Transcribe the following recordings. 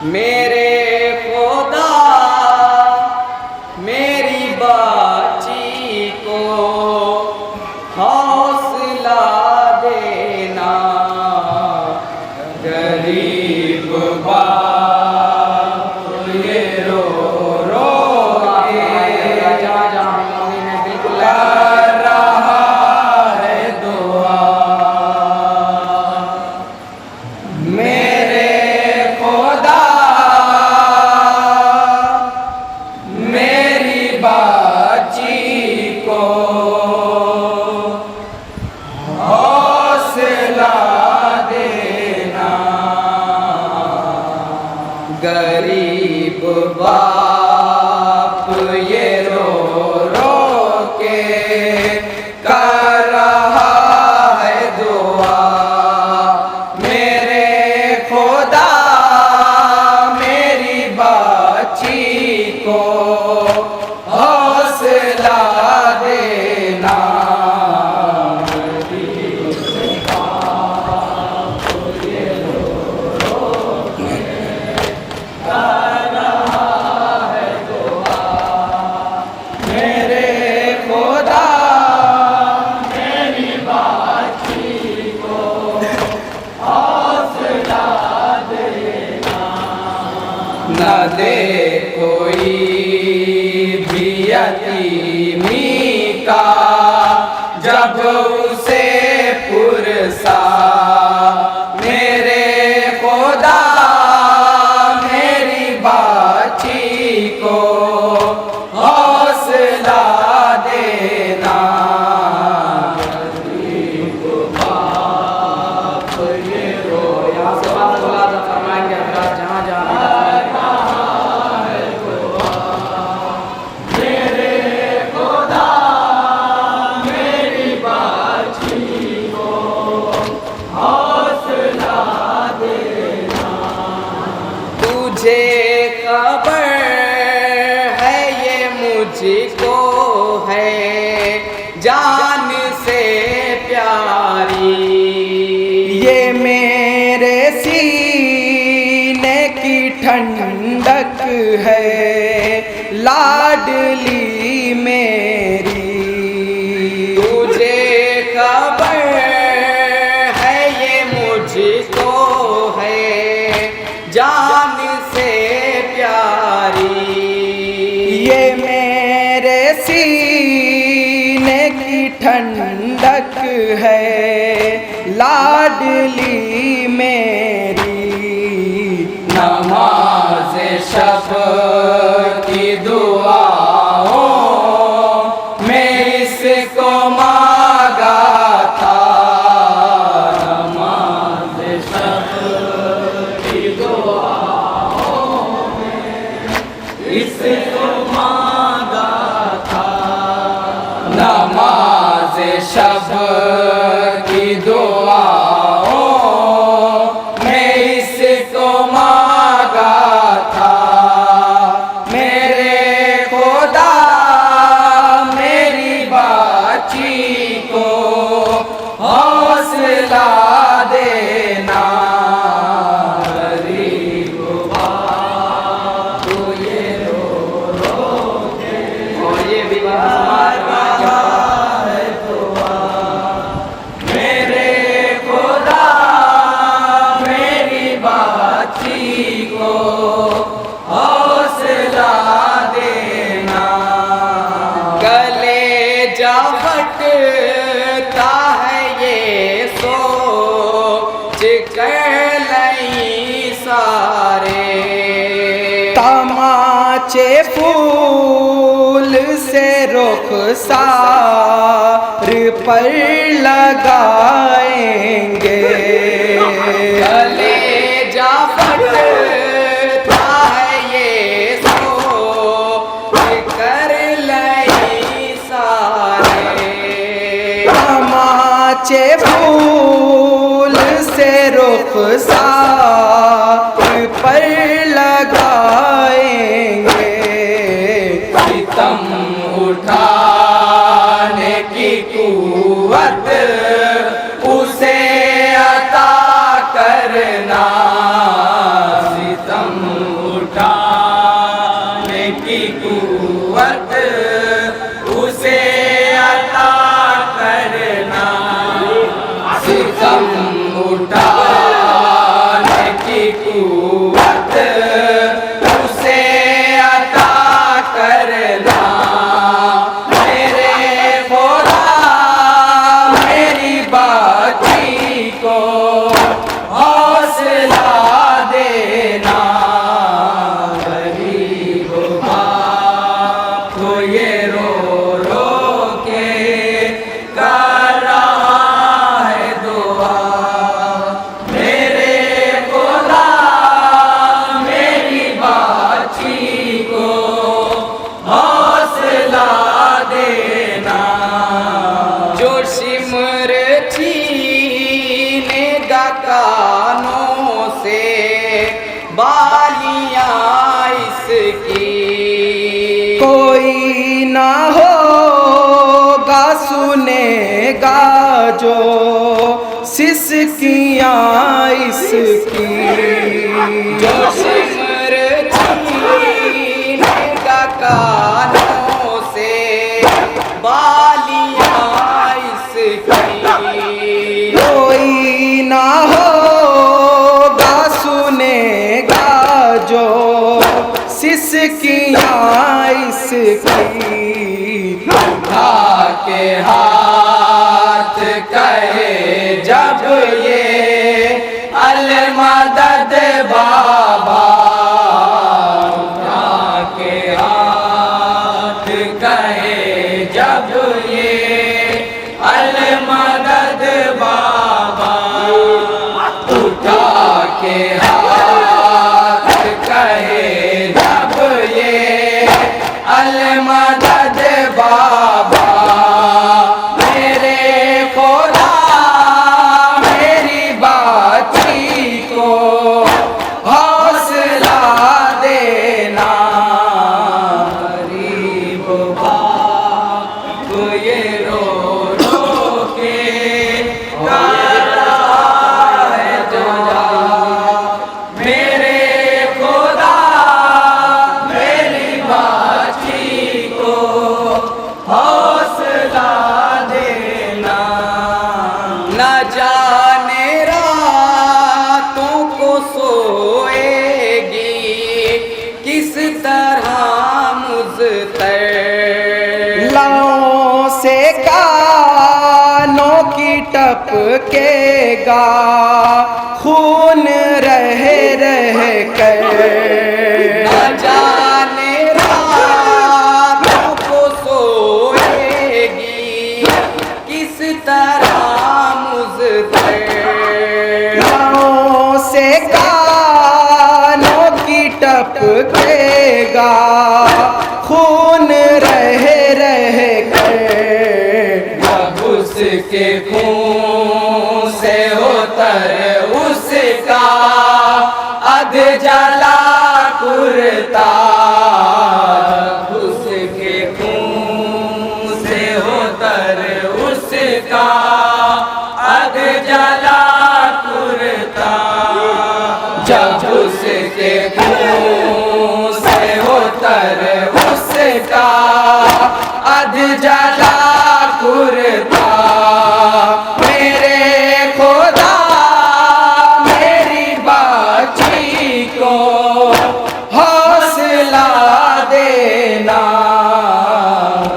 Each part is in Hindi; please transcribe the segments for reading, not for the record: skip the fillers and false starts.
मेरे खुदा मेरी बाची को हौसला देना, गरीब बाप ये रो रो के बिल्कुल कर रहा है दुआ। मेरे खुदा मेरी बाची को हौसला देना, गरीब बाप ये रो रो के कर रहा है दुआ। मेरे खुदा मेरी बाची को हौसला देना, न दे कोई भी यतीमी का जब उसे पुरसा। मेरे खुदा मेरी बाची को हौसला देना, गरीब बाप ये रो। यहाँ से बात बोला था, फरमाएंगे हजरात जहाँ जहाँ मुझे खबर है ये मुझको है जान से प्यारी, ये मेरे सीने की ठंडक है लाडली मेरी। तुझे खबर है ये मुझको है जान से प्यारी, ये मेरे सीने की ठंडक है लाडली मेरी। नमाज शब की दुआओं में इसको मांगा था, नमाज शब इसको मांगा था, नमाज शब की दुआओं में इसको मांगा था। मेरे खुदा मेरी बाची को हौसला देना, फटता है ये सोच कर नहीं सारे, तमाचे फूल से रुखसार पर लगाएंगे। कलेजा फटता है ये सोच कर नहीं सारे, तमाचे फूल से रुखसार पर लगाएंगे। सितम उठाने की कुव्वत उसे अता करना, जो सिसकियाँ इसकी, जो सिमरतीनेगा कानों से बालियाँ इसकी, कोई ना होगा सुनेगा जो सिसकियाँ इसकी। उठा के हाथ कहे जब ये अल मदद बाबा, उठा के हाथ कहे जब ये अल मदद बाबा, उठा के हाथ कहे जब ये अल मदद बाबा, मेरे खुदा मेरी बाची को हौसला देना, गरीब बाप ये रो रो के गा रहा है जा, मेरे खुदा मेरी बाची को हौसला देना। न जाने रातों को सोएगी किस तरह मुझतर, लाओं से कानों की टपकेगा खून रह रह कर। न जाने रातों को सोएगी किस तरह मुझतर, लाओं से कानों की टपकेगा खून रह रह कर। जब उसके खून से होतर उसका अध जला कुर्ता, जब उसके खून से होतर उसका अध जला कुर्ता, जब उसके खून से होतर उसका अध जला कुर्ता, मेरे खुदा मेरी बाची को हौसला देना,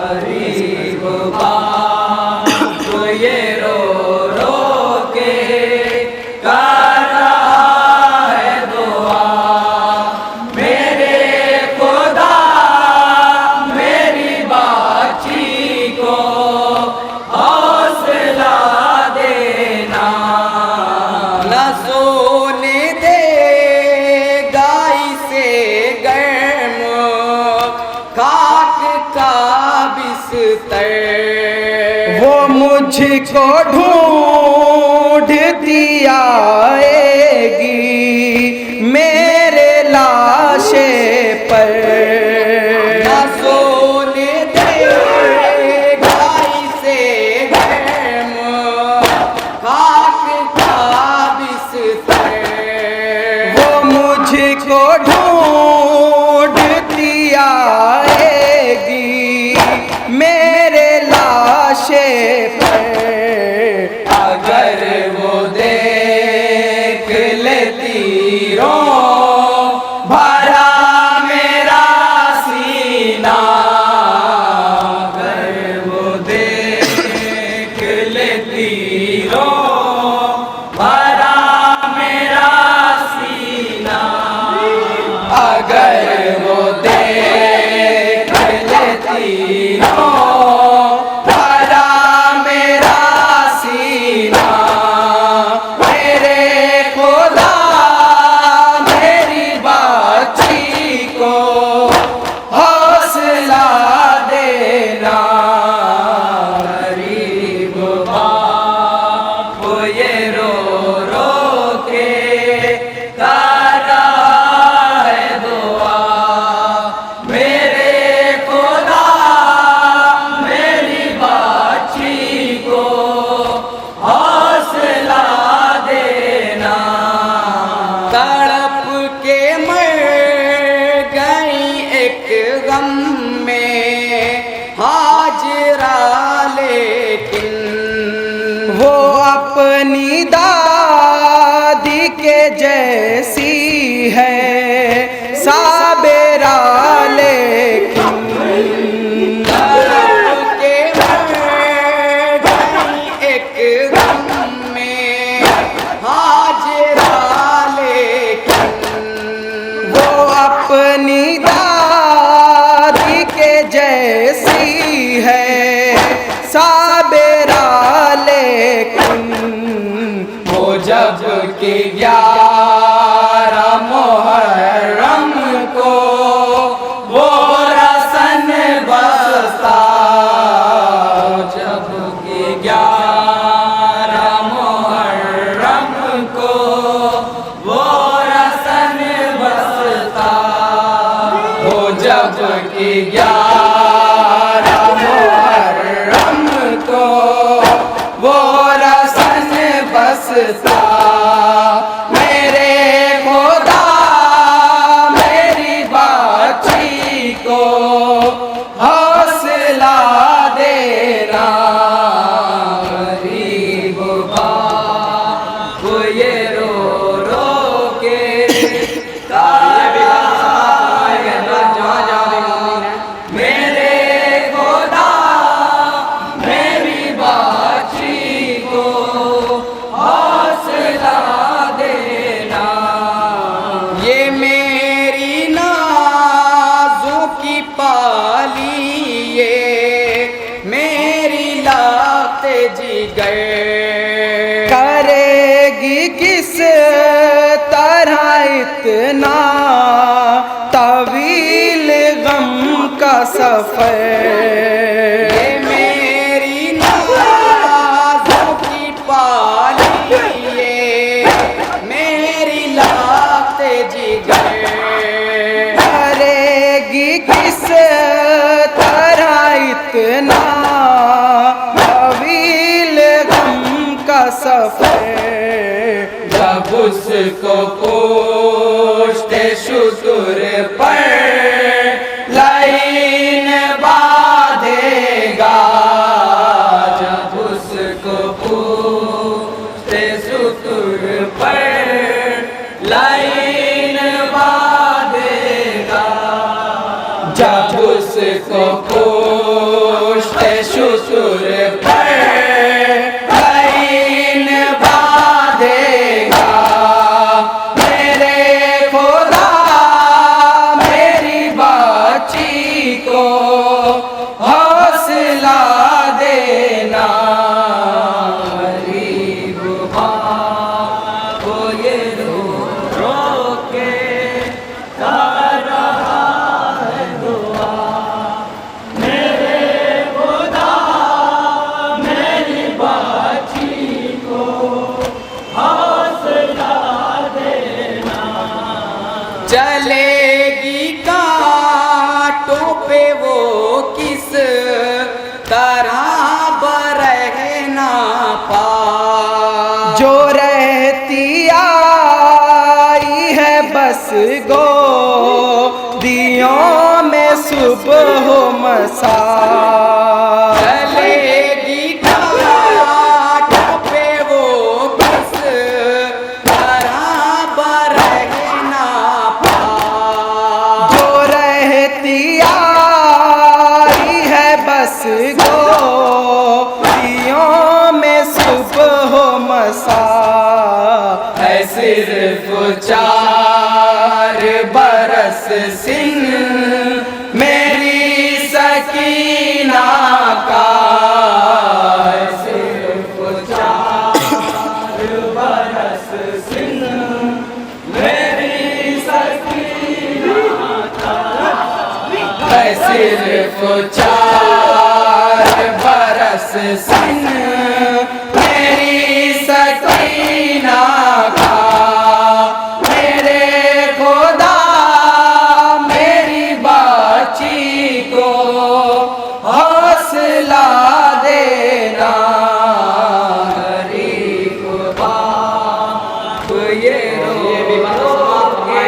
गरीब बाप ये रो रो के गा रहा है दुआ, मेरे खुदा मेरी बाची को हौसला देना। न सोने देगा इसे गर्म खाक का बिस्तर, वो मुझको ढूंढती आएगी मेरे लाशे पर। न सोने देगा इसे गर्म खाक का बिस्तर, वो मुझको ढूंढती आएगी मेरे लाशे पर। अगर वो देख लेती रो भरा मेरा सीना, अगर वो देख लेती रो भरा मेरा सीना, अगर वो देख लेती रो भरा मेरा सीना, मेरे खुदा मेरी बाची को हौसला देना, गरीब बाप ये रो रो के गा रहा है दुआ, मेरे खुदा मर गई एक गम में हाजरा, लेकिन वो अपनी दादी के जैसी है साबेरा, लेकिन के मर गई एक गम में हाजरा, लेकिन वो अपनी दादी के जैसी है साबेरा, लेकिन वो जब कि 11 मुहर्रम को वो रसन बसता, जब कि 11 मुहर्रम को वो रसन बसता, वो जब कि 11 मुहर्रम को वो रसन बसता, मेरे खुदा मेरी बाची को हौसला देना, गरीब बाप ये रो रो के मेरे खुदा मेरी बाची को हौसला देना, ये मेरी नाज़ों की पाली, ये मेरी लाते जिगर करेगी किस तरह इतना तवील गम का सफर, ये मेरी नाज़ों की पाली, ये मेरी लाते जिगर करेगी किस तरह इतना तवील गम का सफर, जब उसको पूछते शुक्र पर लाइन बांधेगा, जब उसको पूछते शुक्र पर लाइन बांधेगा, जब उसको पूछते शुक्र पर लाइन बांधेगा, मेरे खुदा मेरी बाची को हौसला देना, गरीब बाप ये रो रो के कर रहा है दुआ, मेरे खुदा मेरी बाची को हौसला देना, चलेगी कांटों पे वो किस तरह बरह ना पा, जो रहती आई है बस गोदियों में सुबह मसा, चलेगी कांटों पे वो किस तरह बरह ना पा, जो रहती आई है बस गोदियों में सुबह मसा, है सिर्फ 4 बरस सिन मेरी सकीना का, है सिर्फ 4 बरस सिन मेरी सकीना का, है सिर्फ 4 बरस सिन मेरी सकीना का, मेरे खुदा मेरी बाची को हौसला देना, गरीब बाप ये रो के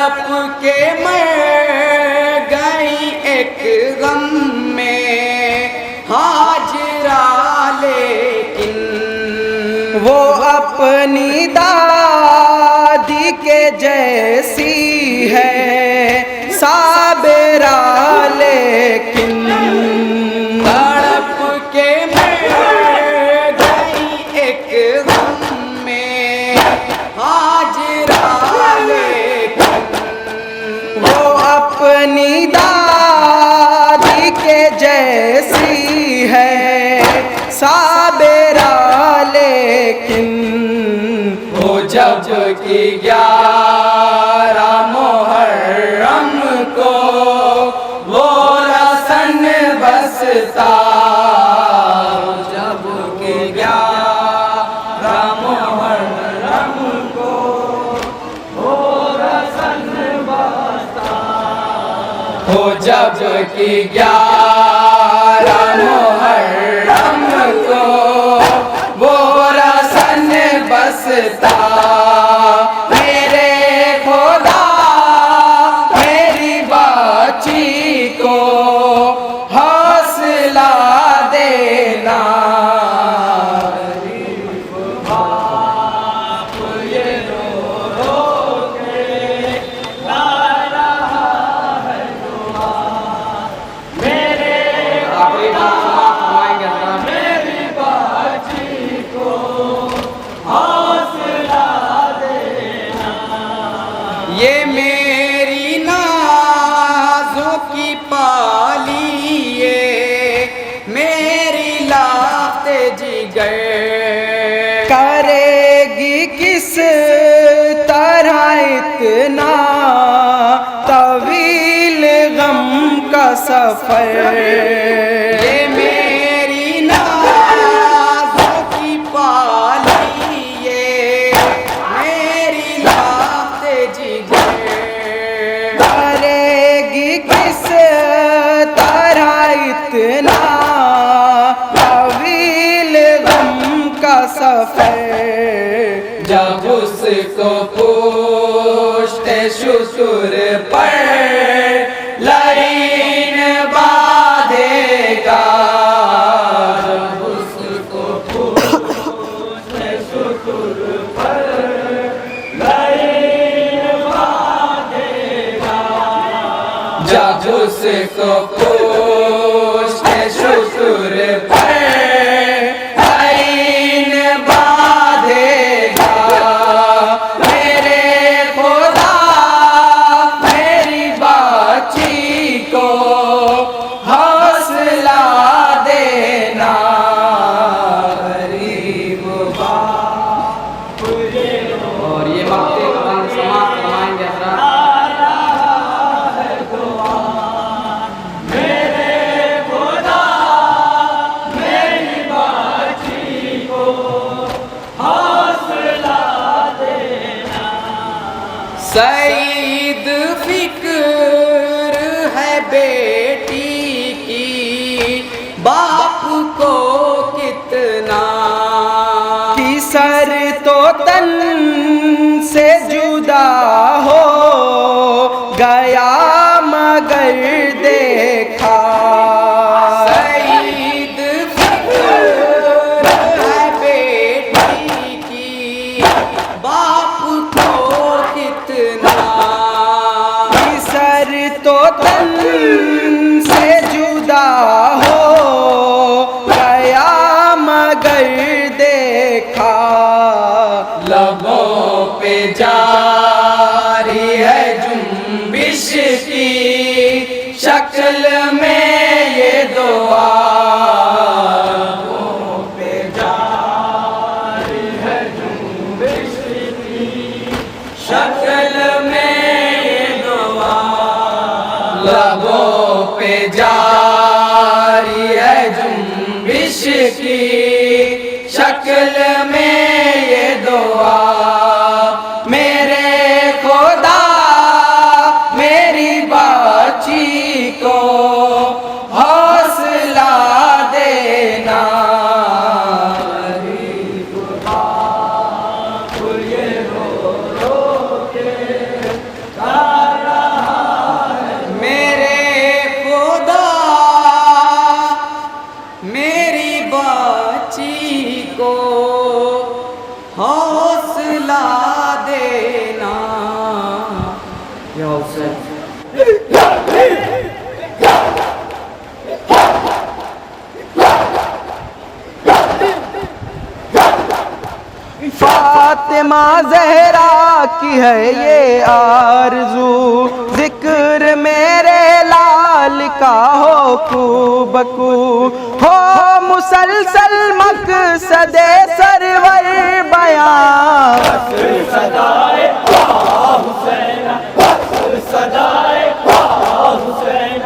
तड़प के मर गई एक गम में हाजरा, लेकिन वो अपनी दादी के जैसी है साबिरा, लेकिन तड़प के मर गई एक गम में हाजरा, लेकिन वो अपनी दादी के जैसी है साबिरा, लेकिन वो जब की 11 मुहर्रम को वो रसन बसता, जब की 11 मुहर्रम को वो रसन बसता, वो जब की 11 मुहर्रम को वो रसन बसता, मेरे खुदा मेरी बाची को हौसला देना, बाप ये रो के ला रहा है दुआ, मेरे आखिरी बात समाप्त फरमाएंगे हजरात। मेरी बाची को हौसला देना, ये मेरी नाज़ों की पाली, ये मेरी लाते जिगर करेगी किस तरह इतना तवील गम का सफर, ये मेरी नाज़ों की पाली, ये मेरी लाते जिगर करेगी किस तरह इतना तवील गम का सफर, जब उसको पूछते शुक्र पर लाइन बांधेगा, जब उसको पूछते शुक्र पर लाइन बांधेगा, जब उसको पूछते शुक्र पर लाइन बांधेगा, मेरे खुदा मेरी बाची को हौसला देना, गरीब बाप ये और ये वक्त बंद समाप्त फरमाएंगे हजरात। सईद फिक्र है बेटी की बाप को कितना, कि सर तो तन से जुदा हो गया मगर देखा, सईद फिक्र है बेटी की बाप को कितना, कि सर तो तन से जुदा हो गया मगर देखा, लबों पे जारी है जुम्बिश की शक्ल में ये दुआ, लबों पे जारी है जुम्बिश की शक्ल में ये दुआ, लबों पे जारी है जुम्बिश की शक्ल में ये दुआ, मेरे खुदा मेरी बाची को हौसला देना, गरीब बाप ये रो रो के हुसैन। फातिमा ज़हरा की है ये आरज़ू, जिक्र मेरे लाल का हो खूबकू, हो मुसलसल मक़सदे सरवर बयां। सदाए हुसैन, सदाए हुसैन,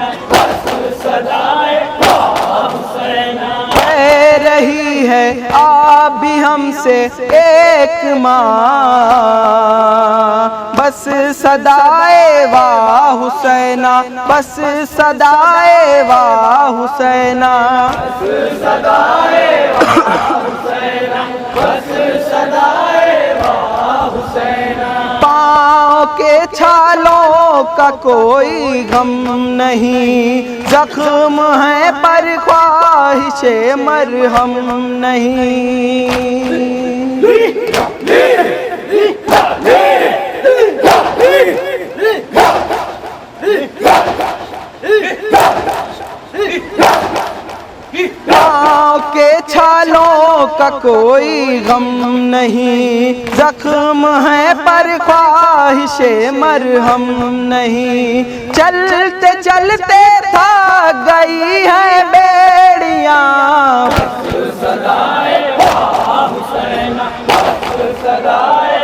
सदाए हुसैन। कह रही है आप भी हमसे एक माँ, बस सदाए वाह हुसैना, बस सदाए वाह हुसैना, सदाए हुसैन, बस सदाए हुसैन। पाँव के छालों का कोई गम नहीं, जख्म है पर ख्वाहिशे मरहम नहीं। पाँव के छालों का कोई गम नहीं, जख्म है पर ख्वाहिशे मरहम नहीं। चलते चलते थक गई है बेड़ियाँ, सदाए हुसैन, सदाए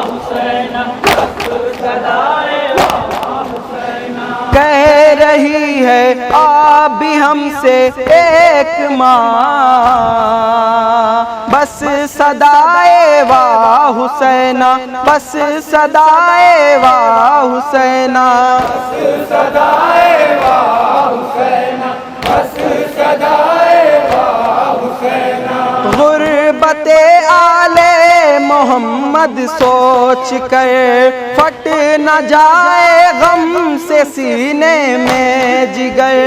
हुसैन, सदाए हुसैन। कह रही है आप भी हमसे एक माँ, बस सदाए वाह हुसैना, बस सदाए वाह हुसैना, सदाए हुसैन, बस सदाए हुसैन। गुर्बते आले मोहम्मद सोच कर फट न जाए गम से सीने में जिगर।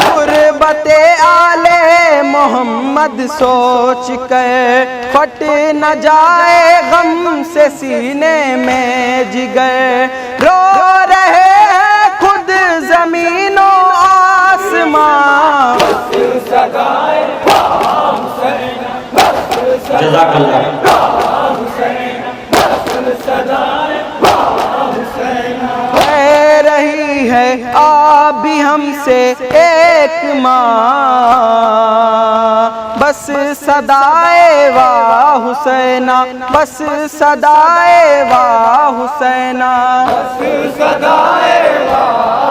गुर्बते आले मोहम्मद सोच कर फट न जाए गम से सीने में जिगर। रो रहे हैं खुद ज़मीनो आसमां, सदाए हुसैन, जज़ाकल्लाह। सदाए हुसैन। कह रही है आप भी हमसे एक माँ, बस सदाए वाह हुसैना, बस सदाए वाह हुसैना, सदाए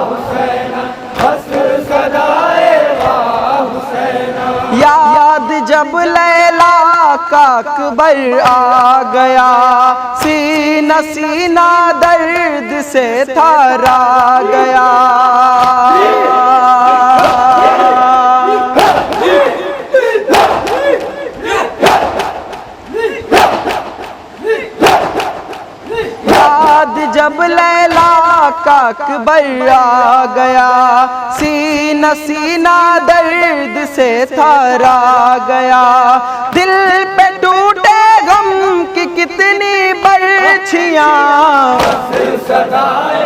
हुसैन, बस सदाए हुसैन। याद जब लैला का अकबर आ गया, सीना सीना दर्द से थारा गया। याद जब लैला का अकबर आ गया, सीना सीना दर्द से थारा गया। दिल पे टूटे गम की कितनी बर्छियाँ, सदाए